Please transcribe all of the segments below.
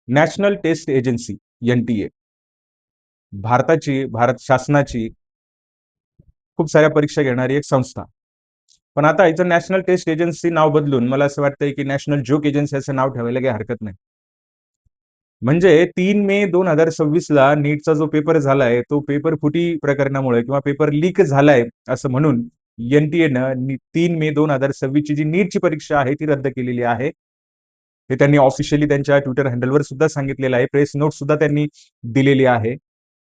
National test agency NTA Bharat शासनाची खूप साऱ्या परीक्षा घेणारी एक संस्था. पण आता इथं नॅशनल टेस्ट एजन्सी नाव बदलून मला असं वाटतंय की नॅशनल जोक एजन्सी असं नाव ठेवायला काही हरकत नाही. म्हणजे 3 मे 2026ला नीटचा जो पेपर झालाय तो पेपर फुटी प्रकरणामुळे किंवा पेपर लीक झालाय असं म्हणून NTA 3 मे 2026 ची जी नीटची परीक्षा आहे ती रद्द केलेली आहे. हे त्यांनी ऑफिशियली त्यांच्या ट्विटर हँडलवर सुद्धा सांगितलेलं आहे. प्रेस नोट सुद्धा त्यांनी दिलेली आहे.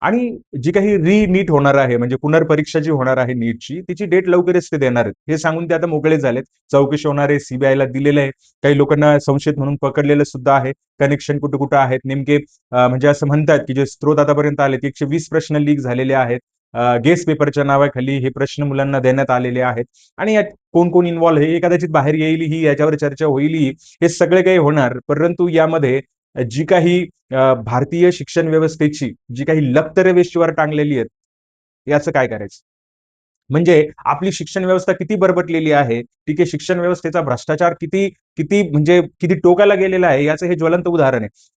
आणि जी काही नीट होणार आहे म्हणजे पुनर्परीक्षा जी होणार आहे नीटची तिची डेट लवकरच ते देणार आहेत हे सांगून ते आता मोकळे झालेत. चौकशी होणार आहे, सीबीआयला दिलेलं आहे. काही लोकांना संशयित म्हणून पकडलेलं सुद्धा आहे. कनेक्शन कुठं कुठं आहेत नेमके म्हणजे असं म्हणतात की जे स्त्रोत आतापर्यंत आले 120 प्रश्न लीक झालेले आहेत. गेस पेपरच्या नावाखाली हे प्रश्न मुलांना देण्यात आलेले आहेत आणि यात कोण कोण इन्व्हॉल्व हे कदाचित बाहेर येईल ही याच्यावर चर्चा होईल हे सगळे काही होणार. परंतु यामध्ये जी काही भारतीय शिक्षण व्यवस्थेची जी काही लक्तरेवेशीवर टांगलेली आहेत याचं काय करायचं. म्हणजे आपली शिक्षण व्यवस्था किती बरबटलेली आहे, ठीक आहे, शिक्षण व्यवस्थेचा भ्रष्टाचार किती किती म्हणजे किती टोकाला गेलेला आहे याचं हे ज्वलंत उदाहरण आहे.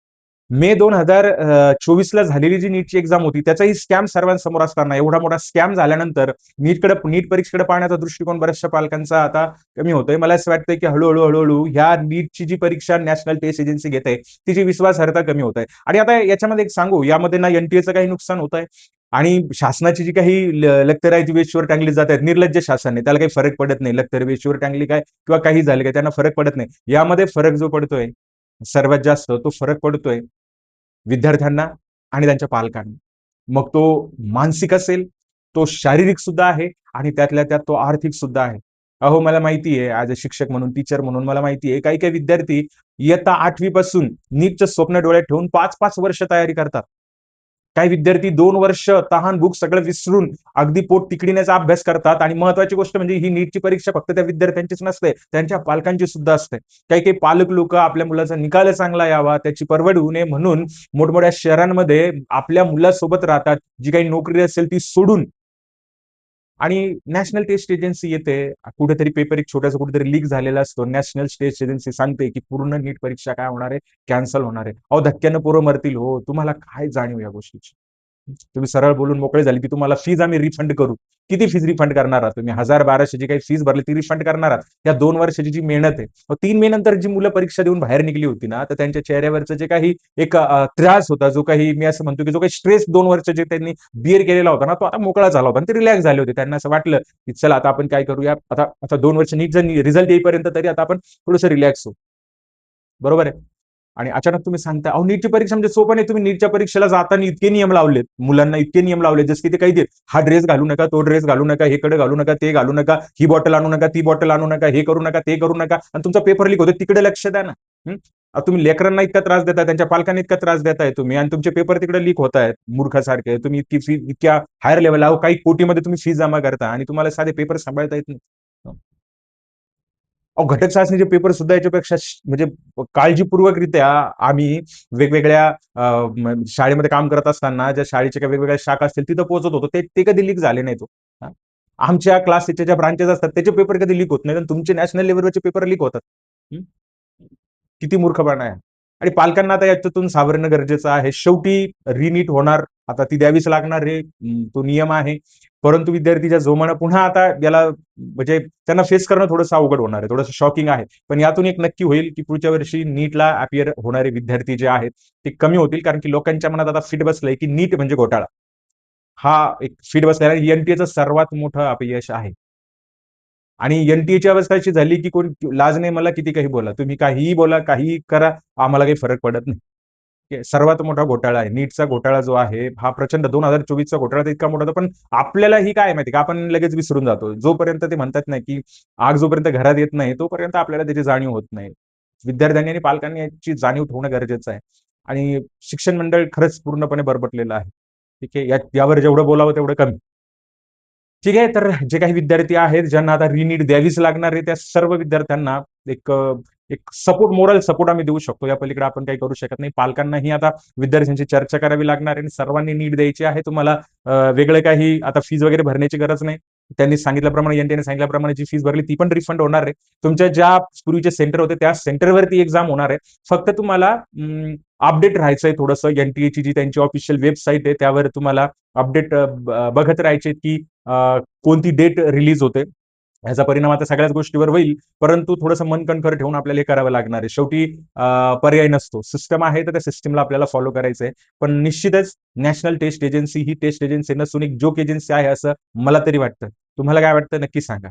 मे 2024ला झालेली जी नीटची एक्झाम होती त्याचाही स्कॅम सर्वांसमोर असताना एवढा मोठा स्कॅम झाल्यानंतर नीट परीक्षेकडे पाहण्याचा दृष्टिकोन बऱ्याचशा पालकांचा आता कमी होतोय. मला असं वाटतंय की हळूहळू ह्या नीटची जी परीक्षा नॅशनल टेस्ट एजन्सी घेते तिची विश्वासार्हता कमी होत आहे. आणि आता याच्यामध्ये एक सांगू, यामध्ये ना NTA काही नुकसान होत आहे आणि शासनाची जी काही लक्तरे आहे ती वेशीवर टांगली जात आहेत. निर्लज्ज शासन आहे, त्याला काही फरक पडत नाही. लक्तरे वेशीवर टांगली काय किंवा काही झाले काय त्यांना फरक पडत नाही. यामध्ये फरक जो पडतोय सर्वात जास्त तो फरक पडतोय विद्यार्थ्यांना आणि त्यांच्या पालकांना. मग तो मानसिक असेल, तो शारीरिक सुद्धा आहे आणि त्यातल्या त्यात तो आर्थिक सुद्धा आहे. अहो मला माहिती आहे ॲज अ शिक्षक म्हणून, टीचर म्हणून मला माहिती आहे काही काही विद्यार्थी इयत्ता 8वी पासून नीटचं स्वप्न डोळ्यात ठेवून 5-5 वर्ष तयारी करतात. काही विद्यार्थी 2 वर्ष तहान भूक सगळं विसरून अगदी पोट तिकडिण्याचा अभ्यास करतात. आणि महत्वाची गोष्ट म्हणजे ही नीटची परीक्षा फक्त त्या विद्यार्थ्यांचीच नसते, त्यांच्या पालकांची सुद्धा असते. काही काही पालक लोक आपल्या मुलाचा निकाल चांगला यावा, त्याची परवड होऊ नये म्हणून मोठमोठ्या शहरांमध्ये आपल्या मुलासोबत राहतात. जी काही नोकरी असेल ती सोडून आणि नॅशनल टेस्ट एजन्सी येते. कुठेतरी पेपर एक छोटासा कुठेतरी लीक झालेला असतो. नॅशनल टेस्ट एजन्सी सांगते की पूर्ण नीट परीक्षा काय होणार आहे, कॅन्सल होणार आहे. अहो धक्क्यानं पोरं मरतील हो, तुम्हाला काय जाणीव या गोष्टीची. तुम्ही सरळ बोलून मोकळे झाले की तुम्हाला फीज आम्ही रिफंड करू. किती फीज रिफंड करणार आहात तुम्ही? 1000-1200 जी काही फीज भरली ती रिफंड करणार आहात. या 2 वर्षाची जी मेहनत आहे, 3 मे नंतर जी मुलं परीक्षा देऊन बाहेर निघली होती ना, तर त्यांच्या चेहऱ्यावरचं जे काही एक त्रास होता, जो काही मी असं म्हणतो की जो काही स्ट्रेस 2 वर्ष जे त्यांनी बिअर केलेला होता ना, तो आता मोकळा झाला होता आणि ते रिलॅक्स झाले होते. त्यांना असं वाटलं की चला आता आपण काय करूया, आता आता 2 वर्ष नीट जर रिझल्ट येईपर्यंत तरी आता आपण थोडंसं रिलॅक्स होऊ. बरोबर आहे. आणि अचानक तुम्ही सांगता अहो नीटची परीक्षा म्हणजे सोपं नाही. तुम्ही नीटच्या परीक्षेला जाताना इतके नियम लावलेत, मुलांना इतके नियम लावलेत, जसं की ते काही हा ड्रेस घालू नका, तो ड्रेस घालू नका, हे कडे घालू नका, ते घालू नका, ही बॉटल आणू नका, ती बॉटल आणू नका, हे करू नका, ते करू नका. आणि तुमचा पेपर लीक होतो तिकडे लक्ष द्या ना. तुम्ही लेकरांना इतका त्रास देताय, त्यांच्या पालकांना इतका त्रास देताय तुम्ही आणि तुमचे पेपर तिकडे लीक होत आहेत मूर्खासारखे. तुम्ही इतकी फी इतक्या हायर लेवल अहो काही कोटीमध्ये तुम्ही फी जमा करता आणि तुम्हाला साधे पेपर सांभाळता येत नाही. अहो घटक चाचणीचे पेपर सुद्धा याच्यापेक्षा म्हणजे काळजीपूर्वकरित्या आम्ही वेगवेगळ्या शाळेमध्ये काम करत असताना ज्या शाळेच्या काही वेगवेगळ्या शाखा असतील तिथं पोहोचत होतो. ते कधी लीक झाले नाही तो. आमच्या क्लासच्या ज्या ब्रांचेस असतात त्याचे पेपर कधी लीक होत नाही, तुमचे नॅशनल लेवलवरचे पेपर लीक होतात. किती मूर्खपणा आहे. आणि पालकांना आता याच्यातून सावरणं गरजेचं आहे. शेवटी रिनीट होणार, आता ती द्यावीच लागणार रे, तो नियम आहे. परंतु विद्यार्थीच्या जोमानं पुन्हा आता याला म्हणजे त्यांना फेस करणं थोडंसं अवघड होणार आहे, थोडंसं शॉकिंग आहे. पण यातून एक नक्की होईल की पुढच्या वर्षी नीटला अपियर होणारे विद्यार्थी जे आहेत ते कमी होतील, कारण की लोकांच्या मनात आता फिट बसलंय की नीट म्हणजे घोटाळा. हा एक फिट बसलेला NTAचं सर्वात मोठं अपयश आहे. आणि NTAची अवस्था अशी झाली की कोण लाज नाही मला किती काही बोला, तुम्ही काहीही बोला, काहीही करा, आम्हाला काही फरक पडत नाही. सर्वात मोठा घोटाळा आहे नीटचा घोटाळा जो आहे हा प्रचंड 2024चा घोटाळा तर इतका मोठा होता. पण आपल्याला ही काय माहिती का आपण लगेच विसरून जातो. जोपर्यंत ते म्हणतात ना की आग जोपर्यंत घरात येत नाही तोपर्यंत आपल्याला त्याची जाणीव होत नाही. विद्यार्थ्यांनी आणि पालकांनी याची जाणीव ठेवणं गरजेचं आहे. आणि शिक्षण मंडळ खरंच पूर्णपणे बरबटलेलं आहे. ठीक आहे, यावर जेवढं बोलावं तेवढं कमी. ठीक आहे, तर जे काही विद्यार्थी आहेत ज्यांना आता रिनीट द्यावीच लागणार आहे त्या सर्व विद्यार्थ्यांना एक एक सपोर्ट, मोरल सपोर्ट आम्ही देऊ शकतो. या पलीकडे आपण काही करू शकत नाही. पालकांनाही आता विद्यार्थ्यांची चर्चा करावी लागणार आहे आणि सर्वांनी नीट द्यायची आहे. तुम्हाला वेगळं काही आता फीज वगैरे भरण्याची गरज नाही. त्यांनी सांगितल्याप्रमाणे, एनटीएने सांगितल्याप्रमाणे जी फीस भरली ती पण रिफंड होणार आहे. तुमच्या ज्या पूर्वीचे सेंटर होते त्या सेंटरवरती एक्झाम होणार आहे. फक्त तुम्हाला अपडेट राहायचंय थोडंसं. एनटीएची जी त्यांची ऑफिशियल वेबसाईट आहे त्यावर तुम्हाला अपडेट बघत राहायचे की कोणती डेट रिलीज होते. ह्याचा परिणाम आता सगळ्याच गोष्टीवर होईल, परंतु थोडंसं मन कणखर ठेवून आपल्याला हे करावं लागणार आहे. शेवटी पर्याय नसतो. सिस्टम आहे तर त्या सिस्टमला आपल्याला फॉलो करायचं आहे. पण निश्चितच नॅशनल टेस्ट एजन्सी ही टेस्ट एजन्सी नसून एक जोक एजन्सी आहे असं मला तरी वाटतं. तुम्हाला काय वाटतं नक्की सांगा.